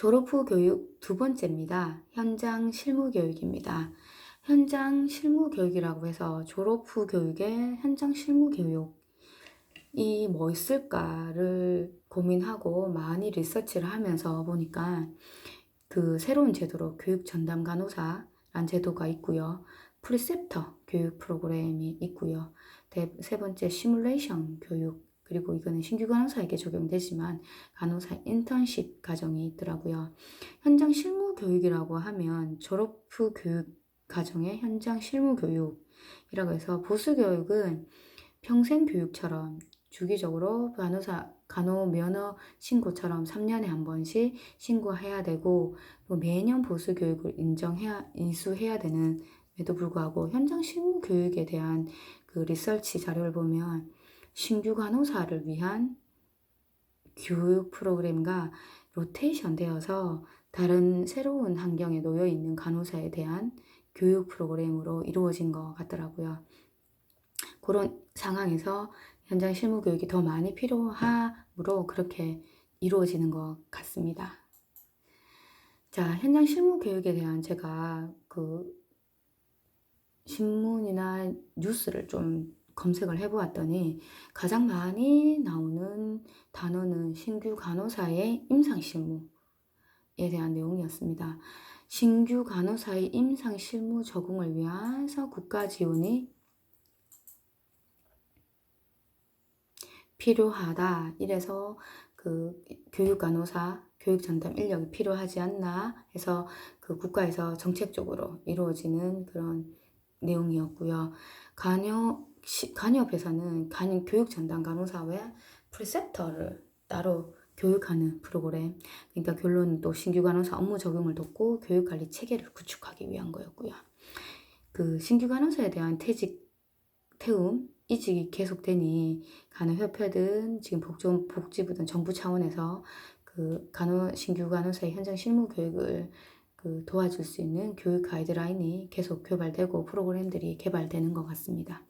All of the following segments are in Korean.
졸업 후 교육 두 번째입니다. 현장 실무 교육입니다. 현장 실무 교육이라고 해서 졸업 후 교육에 현장 실무 교육이 뭐 있을까를 고민하고 많이 리서치를 하면서 보니까 그 새로운 제도로 교육 전담 간호사란 제도가 있고요. 프리셉터 교육 프로그램이 있고요. 세 번째 시뮬레이션 교육, 그리고 이거는 신규 간호사에게 적용되지만 간호사 인턴십 과정이 있더라고요. 현장 실무 교육이라고 하면 졸업 후 교육 과정의 현장 실무 교육이라고 해서 보수 교육은 평생 교육처럼 주기적으로 간호 면허 신고처럼 3년에 한 번씩 신고해야 되고, 또 매년 보수 교육을 인수해야 되는에도 불구하고 현장 실무 교육에 대한 그 리서치 자료를 보면 신규 간호사를 위한 교육 프로그램과 로테이션 되어서 다른 새로운 환경에 놓여 있는 간호사에 대한 교육 프로그램으로 이루어진 것 같더라고요. 그런 상황에서 현장 실무 교육이 더 많이 필요하므로 그렇게 이루어지는 것 같습니다. 자, 현장 실무 교육에 대한 제가 그 신문이나 뉴스를 좀 검색을 해보았더니 가장 많이 나오는 단어는 신규 간호사의 임상 실무에 대한 내용이었습니다. 신규 간호사의 임상 실무 적응을 위해서 국가 지원이 필요하다. 이래서 그 교육 간호사, 교육 전담 인력이 필요하지 않나 해서 그 국가에서 정책적으로 이루어지는 그런 내용이었고요. 간협에서는 교육 전담 간호사와 프리셉터를 따로 교육하는 프로그램. 그러니까 결론은 또 신규 간호사 업무 적용을 돕고 교육 관리 체계를 구축하기 위한 거였고요. 그 신규 간호사에 대한 태움, 이직이 계속되니 간호협회든 지금 복지부든 정부 차원에서 그 신규 간호사의 현장 실무 교육을 그 도와줄 수 있는 교육 가이드라인이 계속 개발되고 프로그램들이 개발되는 것 같습니다.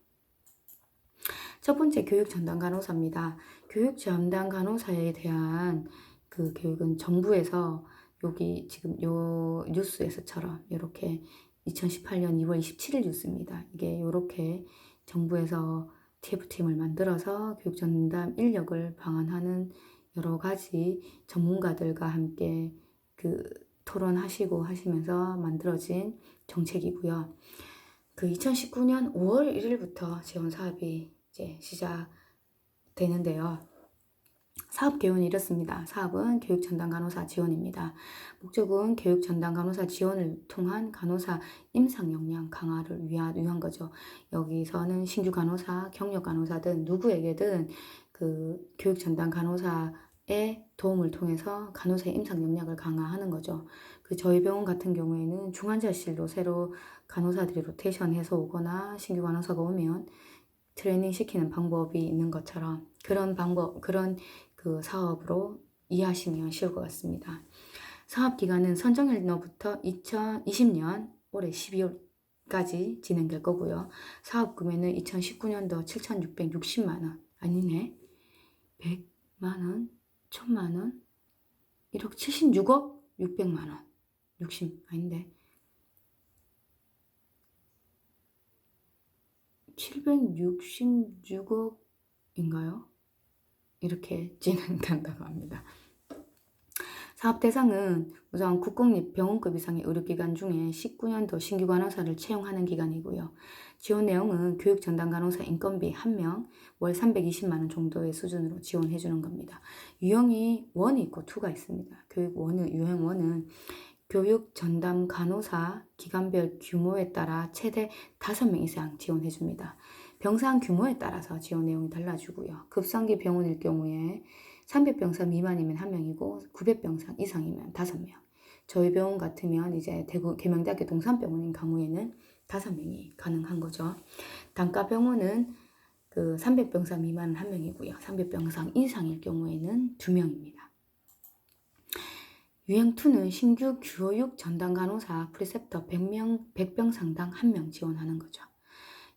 첫 번째 교육 전담 간호사입니다. 교육 전담 간호사에 대한 그 교육은 정부에서 여기 지금 요 뉴스에서처럼 이렇게 2018년 2월 27일 뉴스입니다. 이게 이렇게 정부에서 TF팀을 만들어서 교육 전담 인력을 방안하는 여러 가지 전문가들과 함께 그 토론하시고 하시면서 만들어진 정책이고요. 그 2019년 5월 1일부터 지원 사업이 이제 시작되는데요. 사업 개요는 이렇습니다. 사업은 교육 전담 간호사 지원입니다. 목적은 교육 전담 간호사 지원을 통한 간호사 임상 역량 강화를 위한 거죠. 여기서는 신규 간호사, 경력 간호사든 누구에게든 그 교육 전담 간호사의 도움을 통해서 간호사의 임상 역량을 강화하는 거죠. 그 저희 병원 같은 경우에는 중환자실로 새로 간호사들이 로테이션해서 오거나 신규 간호사가 오면 트레이닝 시키는 방법이 있는 것처럼 그런 그 사업으로 이해하시면 쉬울 것 같습니다. 사업 기간은 선정일로부터 2020년 올해 12월까지 진행될 거고요. 사업 금액은 2019년도 7,660만원, 아니네, 100만원, 1,000만원, 1억 76억 600만원, 60, 아닌데, 766억인가요? 이렇게 진행된다고 합니다. 사업 대상은 우선 국공립 병원급 이상의 의료기관 중에 19년도 신규 간호사를 채용하는 기간이고요. 지원 내용은 교육 전담 간호사 인건비 1명 월 320만원 정도의 수준으로 지원해 주는 겁니다. 유형이 1이 있고 2가 있습니다. 유형 1은 교육 전담 간호사 기간별 규모에 따라 최대 5명 이상 지원해 줍니다. 병상 규모에 따라서 지원 내용이 달라지고요. 급성기 병원일 경우에 300병상 미만이면 1명이고 900병상 이상이면 5명. 저희 병원 같으면 이제 대구 계명대학교 동산병원인 경우에는 5명이 가능한 거죠. 단과 병원은 그 300병상 미만은 1명이고요. 300병상 이상일 경우에는 2명입니다. 유형 2는 신규 교육 전담 간호사 프리셉터 100병상당 1명 지원하는 거죠.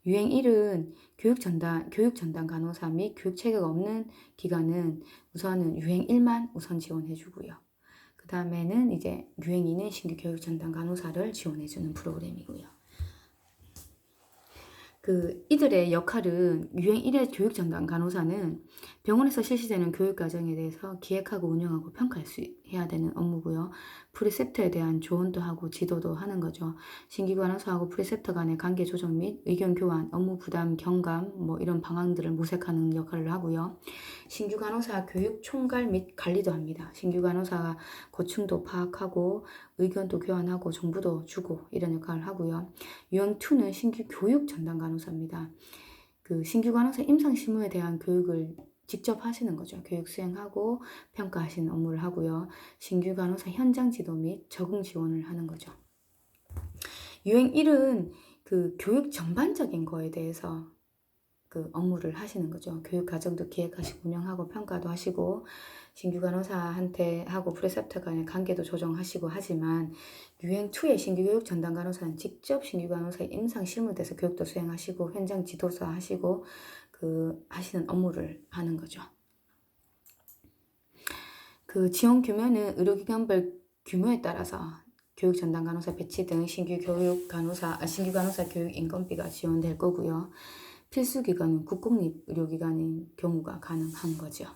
유행 1은 교육 전담 간호사 및 교육 체계가 없는 기관은 우선은 유행 1만 우선 지원해 주고요. 그 다음에는 이제 유행 2는 신규 교육 전담 간호사를 지원해주는 프로그램이고요. 이들의 역할은 유행 1의 교육 전담 간호사는 병원에서 실시되는 교육 과정에 대해서 기획하고 운영하고 해야 되는 업무고요. 프리셉터에 대한 조언도 하고 지도도 하는 거죠. 신규 간호사하고 프리셉터 간의 관계 조정 및 의견 교환, 업무 부담, 경감 이런 방안들을 모색하는 역할을 하고요. 신규 간호사 교육 총괄 및 관리도 합니다. 신규 간호사가 고충도 파악하고 의견도 교환하고 정보도 주고 이런 역할을 하고요. 유형2는 신규 교육 전담 간호사입니다. 신규 간호사 임상 실무에 대한 교육을 직접 하시는 거죠. 교육 수행하고 평가하시는 업무를 하고요. 신규 간호사 현장 지도 및 적응 지원을 하는 거죠. 유행 1은 교육 전반적인 거에 대해서 업무를 하시는 거죠. 교육 과정도 기획하시고 운영하고 평가도 하시고 신규 간호사한테 하고 프리셉터 간의 관계도 조정하시고 하지만 유행2의 신규 교육 전담 간호사는 직접 신규 간호사의 임상 실무에서 교육도 수행하시고 현장 지도사 하시고 하시는 업무를 하는 거죠. 지원 규모는 의료기관별 규모에 따라서 교육 전담 간호사 배치 등 신규 간호사 교육 인건비가 지원될 거고요. 필수 기관은 국공립의료기관인 경우가 가능한 거죠.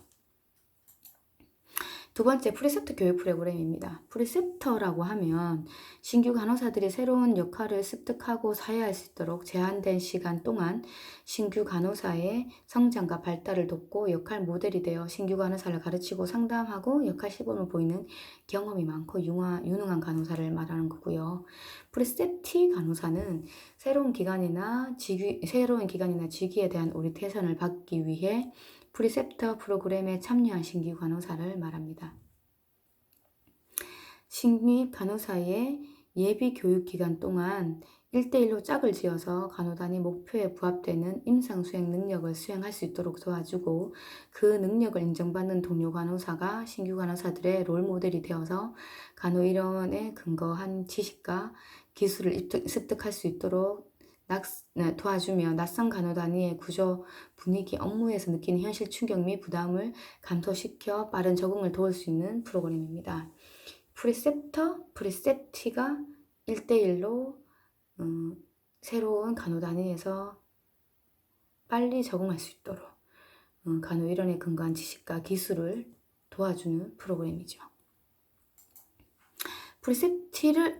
두 번째, 프리셉터 교육 프로그램입니다. 프리셉터라고 하면 신규 간호사들이 새로운 역할을 습득하고 사회할 수 있도록 제한된 시간 동안 신규 간호사의 성장과 발달을 돕고 역할 모델이 되어 신규 간호사를 가르치고 상담하고 역할 시범을 보이는 경험이 많고 유능한 간호사를 말하는 거고요. 프리셉티 간호사는 새로운 기관이나 직위에 대한 오리엔테이션을 받기 위해 프리셉터 프로그램에 참여한 신규 간호사를 말합니다. 신규 간호사의 예비 교육 기간 동안 1대1로 짝을 지어서 간호단위 목표에 부합되는 임상 수행 능력을 수행할 수 있도록 도와주고 그 능력을 인정받는 동료 간호사가 신규 간호사들의 롤모델이 되어서 간호 이론에 근거한 지식과 기술을 습득할 수 있도록 도와주며 낯선 간호 단위의 구조, 분위기, 업무에서 느끼는 현실 충격 및 부담을 감소시켜 빠른 적응을 도울 수 있는 프로그램입니다. 프리셉티가 1대1로 새로운 간호 단위에서 빨리 적응할 수 있도록 간호 이론에 근거한 지식과 기술을 도와주는 프로그램이죠.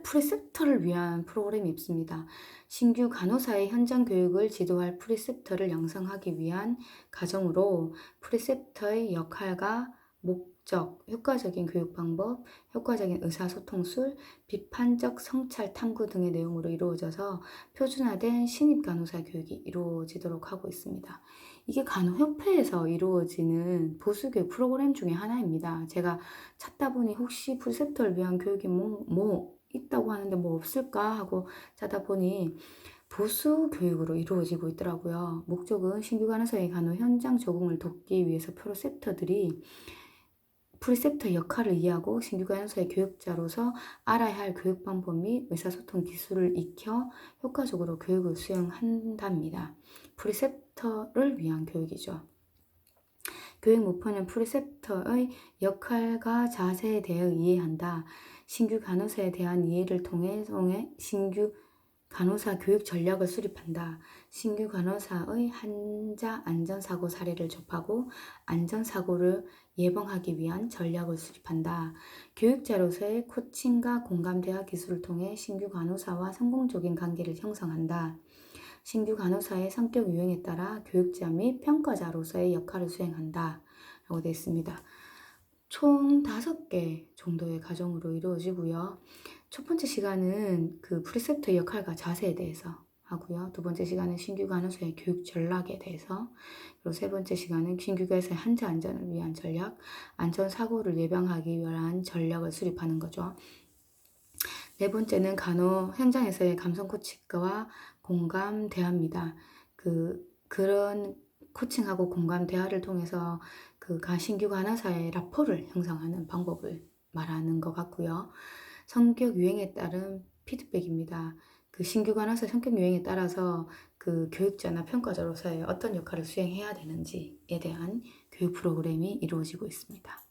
프리셉터를 위한 프로그램이 있습니다. 신규 간호사의 현장 교육을 지도할 프리셉터를 양성하기 위한 과정으로 프리셉터의 역할과 목적, 효과적인 교육 방법, 효과적인 의사소통술, 비판적 성찰 탐구 등의 내용으로 이루어져서 표준화된 신입 간호사 교육이 이루어지도록 하고 있습니다. 이게 간호협회에서 이루어지는 보수교육 프로그램 중에 하나입니다. 제가 찾다 보니 혹시 프리셉터를 위한 교육이 뭐 있다고 하는데 뭐 없을까 하고 찾다 보니 보수 교육으로 이루어지고 있더라고요. 목적은 신규 간호사의 간호 현장 적응을 돕기 위해서 프리셉터 역할을 이해하고 신규 간호사의 교육자로서 알아야 할 교육 방법 및 의사소통 기술을 익혀 효과적으로 교육을 수행한답니다. 프리셉터를 위한 교육이죠. 교육 목표는 프리셉터의 역할과 자세에 대해 이해한다. 신규 간호사에 대한 이해를 통해 신규 간호사 교육 전략을 수립한다. 신규 간호사의 환자 안전사고 사례를 접하고 안전사고를 예방하기 위한 전략을 수립한다. 교육자로서의 코칭과 공감 대화 기술을 통해 신규 간호사와 성공적인 관계를 형성한다. 신규 간호사의 성격 유형에 따라 교육자 및 평가자로서의 역할을 수행한다. 라고 되어 있습니다. 총 5개 정도의 과정으로 이루어지고요. 첫 번째 시간은 프리셉터 역할과 자세에 대해서 하고요. 두 번째 시간은 신규 간호사의 교육 전략에 대해서, 그리고 세 번째 시간은 신규 간호사의 환자 안전을 위한 전략, 안전사고를 예방하기 위한 전략을 수립하는 거죠. 네 번째는 간호 현장에서의 감성 코칭과 공감 대화입니다. 그런 코칭하고 공감 대화를 통해서 신규 간호사의 라포를 형성하는 방법을 말하는 것 같고요. 성격 유형에 따른 피드백입니다. 신규 간호사 성격 유형에 따라서 교육자나 평가자로서의 어떤 역할을 수행해야 되는지에 대한 교육 프로그램이 이루어지고 있습니다.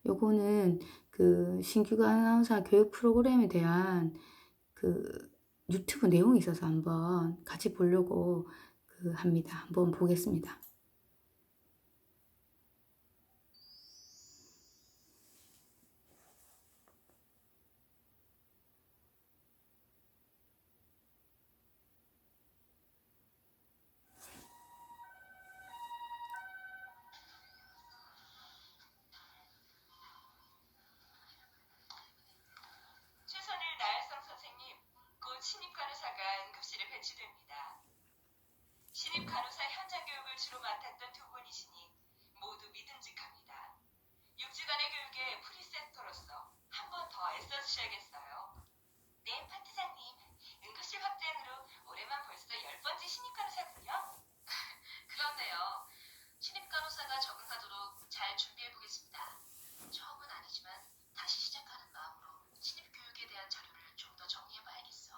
요거는 그 신규 간호사 교육 프로그램에 대한 그 유튜브 내용이 있어서 한번 같이 보려고 합니다. 한번 보겠습니다. 최선일 나혜성 선생님, 곧 신입 간호사가 응급실에 배치됩니다. 신입 간호사 현장 교육을 주로 맡았던 두 분이시니 모두 믿음직합니다. 6주간의 교육에 프리센터로서 한 번 더 애써주셔야겠어요. 네, 파트장님. 응급실 확장으로 올해만 벌써 10번째 신입 간호사군요. 그렇네요. 신입 간호사가 적응하도록 잘 준비해보겠습니다. 처음은 아니지만 다시 시작하는 마음으로 신입 교육에 대한 자료를 좀 더 정리해봐야겠어.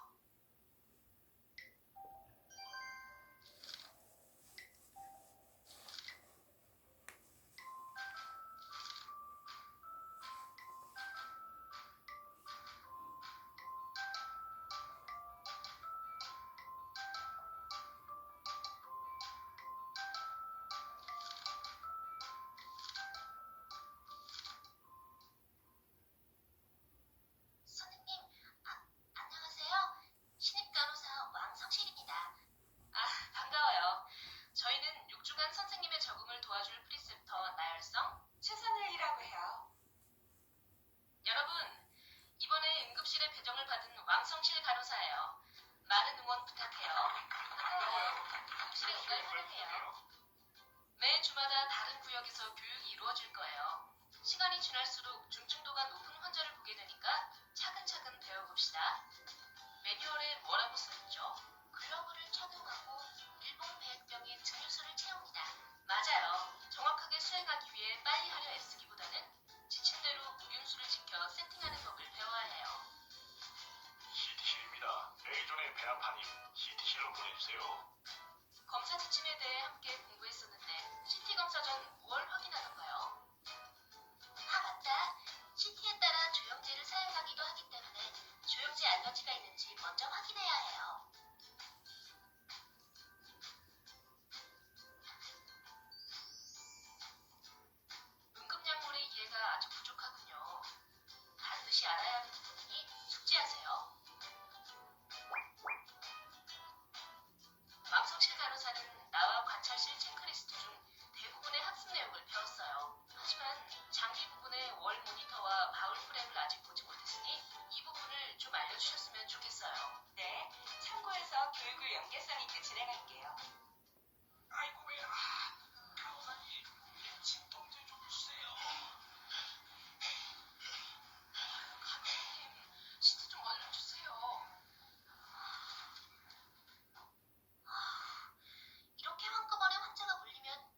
선생님, 안녕하세요. 신입 간호사 왕성실입니다. 아, 반가워요. 저희는 6주간 선생님의 적응을 도와줄 프리셉터 나열성, 최선일이라고 해요. 여러분, 이번에 응급실에 배정을 받은 왕성실 간호사예요. 많은 응원 부탁해요. 반가워요. 응급실에 온 걸 환영해요. 매 주마다 다른 구역에서 교육이 이루어질 거예요. 시간이 지날수록 중증도가 높은 환자를 보게 되니까 차근차근 배워봅시다. 매뉴얼에 뭐라고 써있죠? 글러브를 착용하고 일본 배액병에 증류수를 채웁니다. 맞아요. 정확하게 수행하기 위해 빨리 하려 애쓰기보다는 지친 대로 무균수를 지켜 세팅하는 법을 배워야 해요. CT실입니다. A존의 배아파님, CT실로 보내주세요. 검사 지침에 대해 함께 공부했었는데 CT 검사 전 무엇을 확인하던가요? 아, 맞다. CT에 따라 조영제를 사용하기도 하기 때문에 조영제 알러지가 있는지 먼저 확인해야 해요. 응급약물의 이해가 아주 부족하군요. 반드시 알아야 하는 부분이니 숙지하세요. 왕성실 간호사는 나와 관찰실 체크리스트 중 대부분의 학습 내용을 배웠어요. 하지만 장비 부분의 월 모니터와 바울 프렘을 아직 보지 못했으니 이 부분을 좀 알려주셨으면 좋겠어요. 네, 참고해서 교육을 연계성 있게 진행할게요. 아이고야, 간호사님, 진통제 좀 주세요. 간호사님, CT 좀 알려주세요. 이렇게 한꺼번에 환자가 몰리면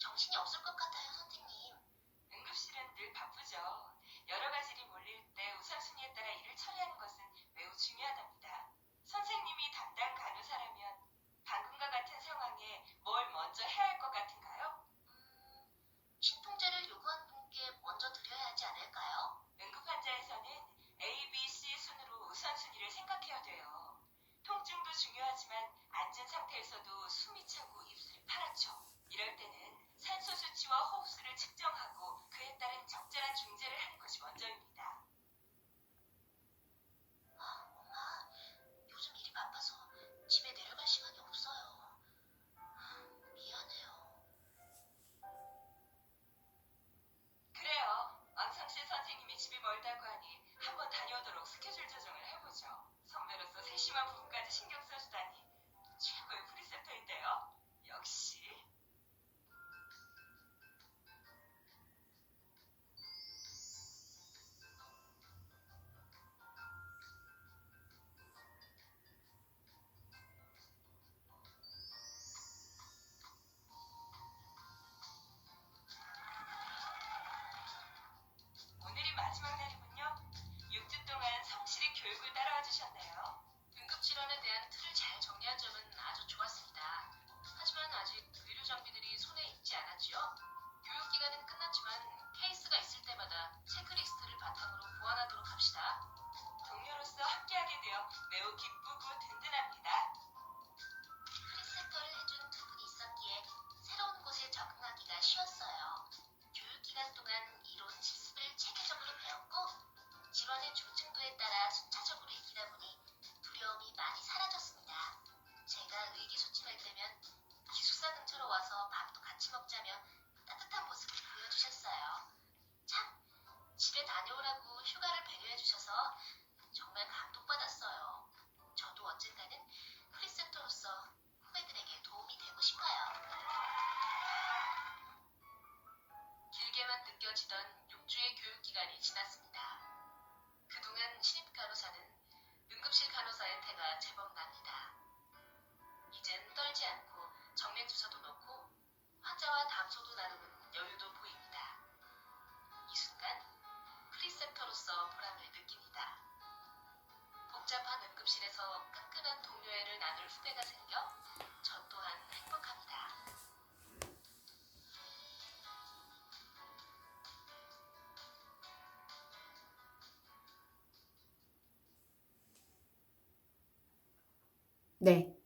네,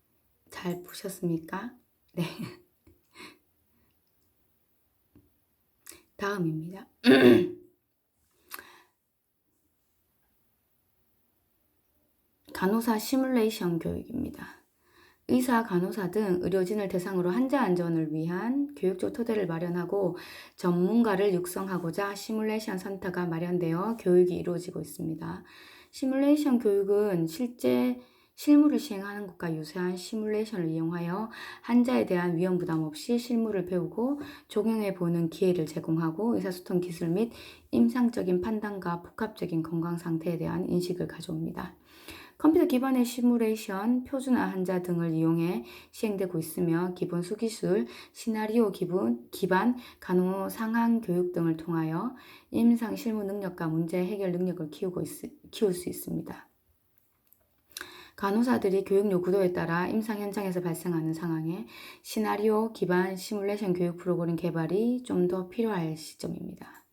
잘 보셨습니까? 네, 다음입니다. 간호사 시뮬레이션 교육입니다. 의사, 간호사 등 의료진을 대상으로 환자 안전을 위한 교육적 토대를 마련하고 전문가를 육성하고자 시뮬레이션 센터가 마련되어 교육이 이루어지고 있습니다. 시뮬레이션 교육은 실제 실무를 시행하는 것과 유사한 시뮬레이션을 이용하여 환자에 대한 위험 부담 없이 실무를 배우고 적용해 보는 기회를 제공하고 의사소통 기술 및 임상적인 판단과 복합적인 건강 상태에 대한 인식을 가져옵니다. 컴퓨터 기반의 시뮬레이션, 표준화 환자 등을 이용해 시행되고 있으며 기본 수기술, 시나리오 기반 간호 상황 교육 등을 통하여 임상 실무 능력과 문제 해결 능력을 키울 수 있습니다. 간호사들이 교육 요구도에 따라 임상 현장에서 발생하는 상황에 시나리오 기반 시뮬레이션 교육 프로그램 개발이 좀 더 필요할 시점입니다.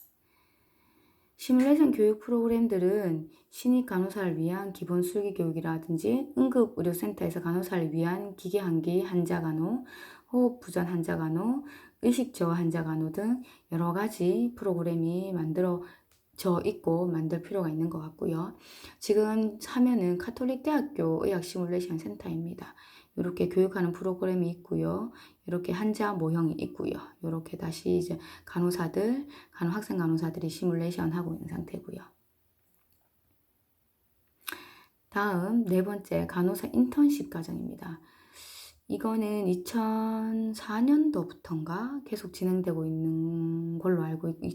시뮬레이션 교육 프로그램들은 신입 간호사를 위한 기본 술기 교육이라든지 응급의료센터에서 간호사를 위한 기계한기 환자 간호, 호흡 부전 환자 간호, 의식저하 환자 간호 등 여러 가지 프로그램이 만들어져 있고 만들 필요가 있는 것 같고요. 지금 화면은 카톨릭 대학교 의학 시뮬레이션 센터입니다. 이렇게 교육하는 프로그램이 있고요. 이렇게 환자 모형이 있고요. 이렇게 다시 이제 학생 간호사들이 시뮬레이션 하고 있는 상태고요. 다음 네 번째 간호사 인턴십 과정입니다. 이거는 2004년도부터인가 계속 진행되고 있는 걸로 알고 있고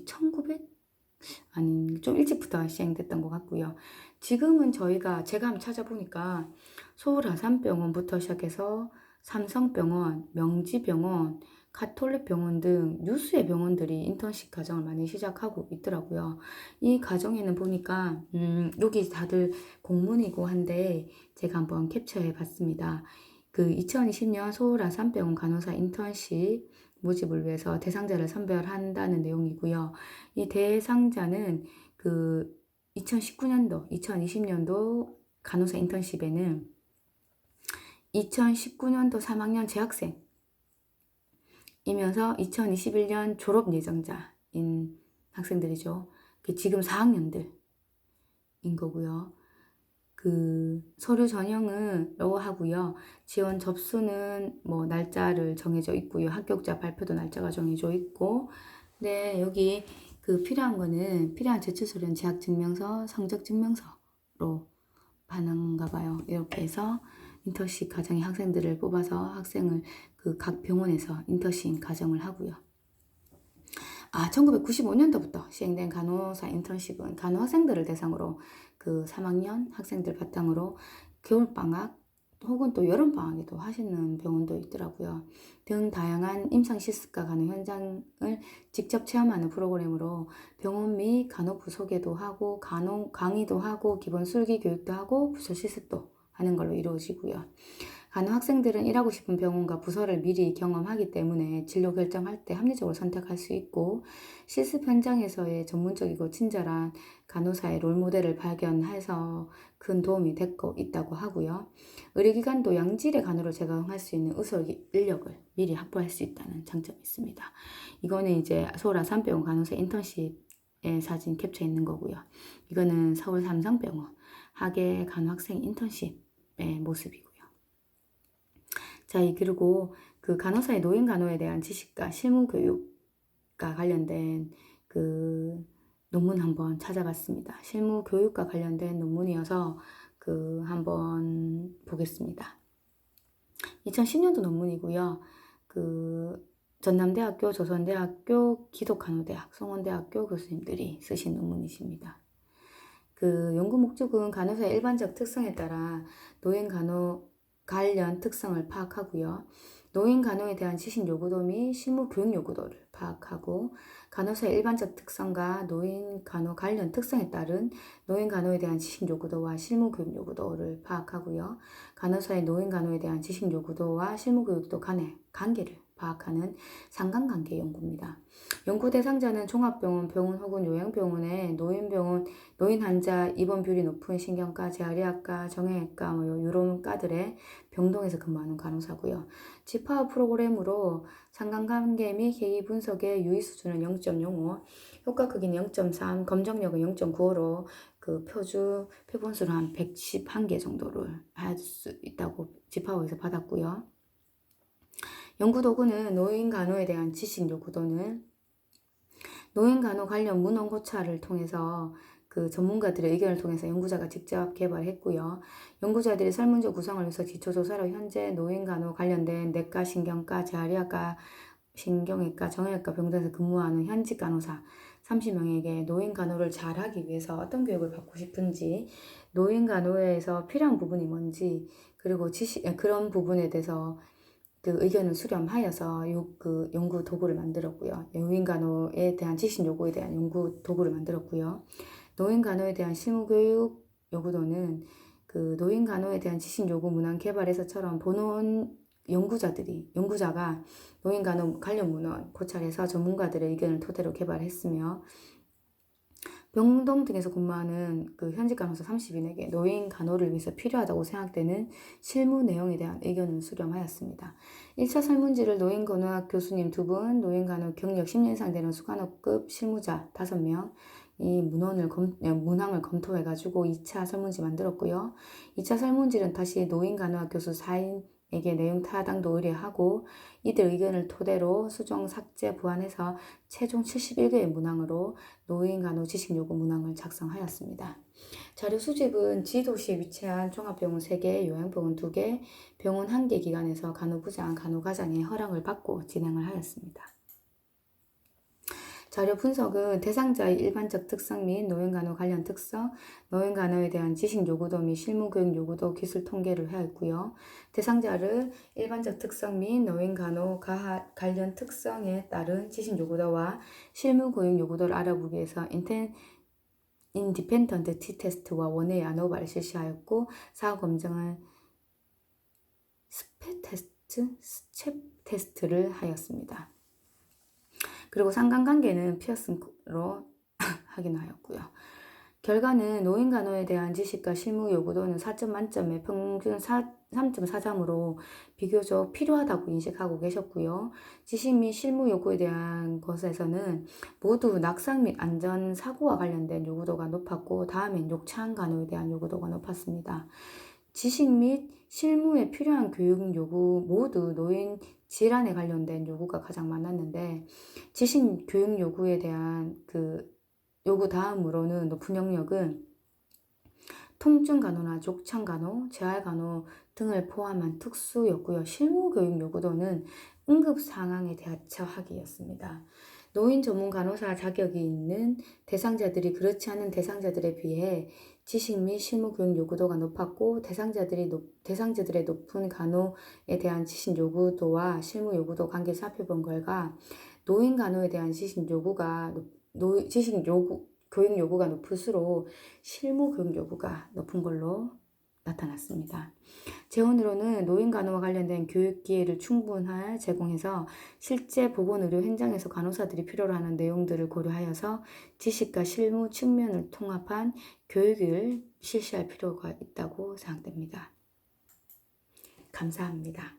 좀 일찍부터 시행됐던 것 같고요. 지금은 제가 한번 찾아보니까 서울 아산병원부터 시작해서 삼성병원, 명지병원, 가톨릭병원 등 유수의 병원들이 인턴십 과정을 많이 시작하고 있더라고요. 이 과정에는 보니까 여기 다들 공문이고 한데 제가 한번 캡처해 봤습니다. 그 2020년 서울 아산병원 간호사 인턴십 모집을 위해서 대상자를 선별한다는 내용이고요. 이 대상자는 그 2019년도, 2020년도 간호사 인턴십에는 2019년도 3학년 재학생이면서 2021년 졸업 예정자인 학생들이죠. 지금 4학년들인 거고요. 그 서류 전형은 하고요. 지원 접수는 뭐 날짜를 정해져 있고요. 합격자 발표도 날짜가 정해져 있고, 네, 여기 그 필요한 제출 서류는 재학 증명서, 성적 증명서로 반응가 봐요. 이렇게 해서 인턴십 과정의 학생들을 뽑아서 학생을 그 각 병원에서 인턴십 과정을 하고요. 1995년도부터 시행된 간호사 인턴십은 간호 학생들을 대상으로 그 3학년 학생들 바탕으로 겨울방학 혹은 또 여름방학에도 하시는 병원도 있더라고요. 등 다양한 임상 실습과 간호 현장을 직접 체험하는 프로그램으로 병원 및 간호부 소개도 하고 강의도 하고 기본 술기 교육도 하고 부서 실습도 하는 걸로 이루어지고요. 간호 학생들은 일하고 싶은 병원과 부서를 미리 경험하기 때문에 진로 결정할 때 합리적으로 선택할 수 있고 실습 현장에서의 전문적이고 친절한 간호사의 롤모델을 발견해서 큰 도움이 되고 있다고 하고요. 의료기관도 양질의 간호를 제공할 수 있는 의사 인력을 미리 확보할 수 있다는 장점이 있습니다. 이거는 이제 서울 아산병원 간호사 인턴십의 사진 캡처 있는 거고요. 이거는 서울 삼성병원 학예 간호학생 인턴십의 모습이고요. 자, 그리고 그 간호사의 노인 간호에 대한 지식과 실무 교육과 관련된 그 논문 한번 찾아봤습니다. 실무 교육과 관련된 논문이어서 그 한번 보겠습니다. 2010년도 논문이고요. 그 전남대학교, 조선대학교, 기독간호대학, 성원대학교 교수님들이 쓰신 논문이십니다. 그 연구 목적은 간호사의 일반적 특성에 따라 노인 간호 관련 특성을 파악하고요. 노인 간호에 대한 지식 요구도 및 실무 교육 요구도를 파악하고 간호사의 일반적 특성과 노인 간호 관련 특성에 따른 노인 간호에 대한 지식 요구도와 실무 교육 요구도를 파악하고요. 간호사의 노인 간호에 대한 지식 요구도와 실무 교육도 간의 관계를 파악하는 상관관계 연구입니다. 연구 대상자는 종합병원, 병원 혹은 요양병원의 노인 환자 입원 비율이 높은 신경과, 재활의학과, 정형외과, 이런 과들의 병동에서 근무하는 간호사고요. 지파와 프로그램으로 상관관계 및 계기 분석의 유의 수준은 0.05, 효과 크기는 0.3, 검정력은 0.95로 그 표본수를 한 111개 정도를 할 수 있다고 지파오에서 받았고요. 연구 도구는 노인 간호에 대한 지식 요구도는 노인 간호 관련 문헌 고찰을 통해서 그 전문가들의 의견을 통해서 연구자가 직접 개발했고요. 연구자들이 설문조 구성을 위해서 기초조사로 현재 노인 간호 관련된 내과, 신경과, 재활의학과, 신경외과, 정형외과 병동에서 근무하는 현직 간호사 30명에게 노인 간호를 잘하기 위해서 어떤 교육을 받고 싶은지, 노인 간호에서 필요한 부분이 뭔지, 그리고 그런 부분에 대해서 그 의견을 수렴하여서 그 연구 도구를 만들었고요. 노인 간호에 대한 지식 요구에 대한 연구 도구를 만들었고요. 노인 간호에 대한 실무 교육 요구도는 그 노인 간호에 대한 지식 요구 문헌 개발에서처럼 본원 연구자가 노인 간호 관련 문헌 고찰해서 전문가들의 의견을 토대로 개발했으며, 병동 등에서 근무하는 그 현직 간호사 30인에게 노인 간호를 위해서 필요하다고 생각되는 실무 내용에 대한 의견을 수렴하였습니다. 1차 설문지를 노인 간호학 교수님 2분, 노인 간호 경력 10년 이상 되는 수간호급 실무자 5명, 이 문항을 검토해가지고 2차 설문지 만들었고요. 2차 설문지는 다시 노인 간호학 교수 4인에게 내용 타당도 의뢰하고 이들 의견을 토대로 수정, 삭제, 보완해서 최종 71개의 문항으로 노인 간호 지식 요구 문항을 작성하였습니다. 자료 수집은 지도시에 위치한 종합병원 3개, 요양병원 2개, 병원 1개 기관에서 간호부장, 간호과장의 허락을 받고 진행을 하였습니다. 자료 분석은 대상자의 일반적 특성 및 노인간호 관련 특성, 노인간호에 대한 지식 요구도 및 실무교육 요구도 기술 통계를 하였고요. 대상자를 일반적 특성 및 노인간호 관련 특성에 따른 지식 요구도와 실무교육 요구도를 알아보기 위해서 인디펜던트 T-테스트와 원웨이 아노바를 실시하였고, 사후 검증은 스텝 테스트를 하였습니다. 그리고 상관관계는 피어슨으로 확인하였고요. 결과는 노인 간호에 대한 지식과 실무 요구도는 4점 만점에 평균 3.4점으로 비교적 필요하다고 인식하고 계셨고요. 지식 및 실무 요구에 대한 것에서는 모두 낙상 및 안전 사고와 관련된 요구도가 높았고, 다음엔 욕창 간호에 대한 요구도가 높았습니다. 지식 및 실무에 필요한 교육 요구 모두 노인 질환에 관련된 요구가 가장 많았는데, 지식 교육 요구에 대한 그 요구 다음으로는 높은 영역은 통증 간호나 족창 간호, 재활 간호 등을 포함한 특수였고요. 실무 교육 요구도는 응급 상황에 대처하기였습니다. 노인 전문 간호사 자격이 있는 대상자들이 그렇지 않은 대상자들에 비해 지식 및 실무 교육 요구도가 높았고, 대상자들의 높은 간호에 대한 지식 요구도와 실무 요구도 관계를 살펴본 결과 노인 간호에 대한 교육 요구가 높을수록 실무 교육 요구가 높은 걸로 나타났습니다. 재원으로는 노인 간호와 관련된 교육 기회를 충분히 제공해서 실제 보건의료 현장에서 간호사들이 필요로 하는 내용들을 고려하여서 지식과 실무 측면을 통합한 교육을 실시할 필요가 있다고 생각됩니다. 감사합니다.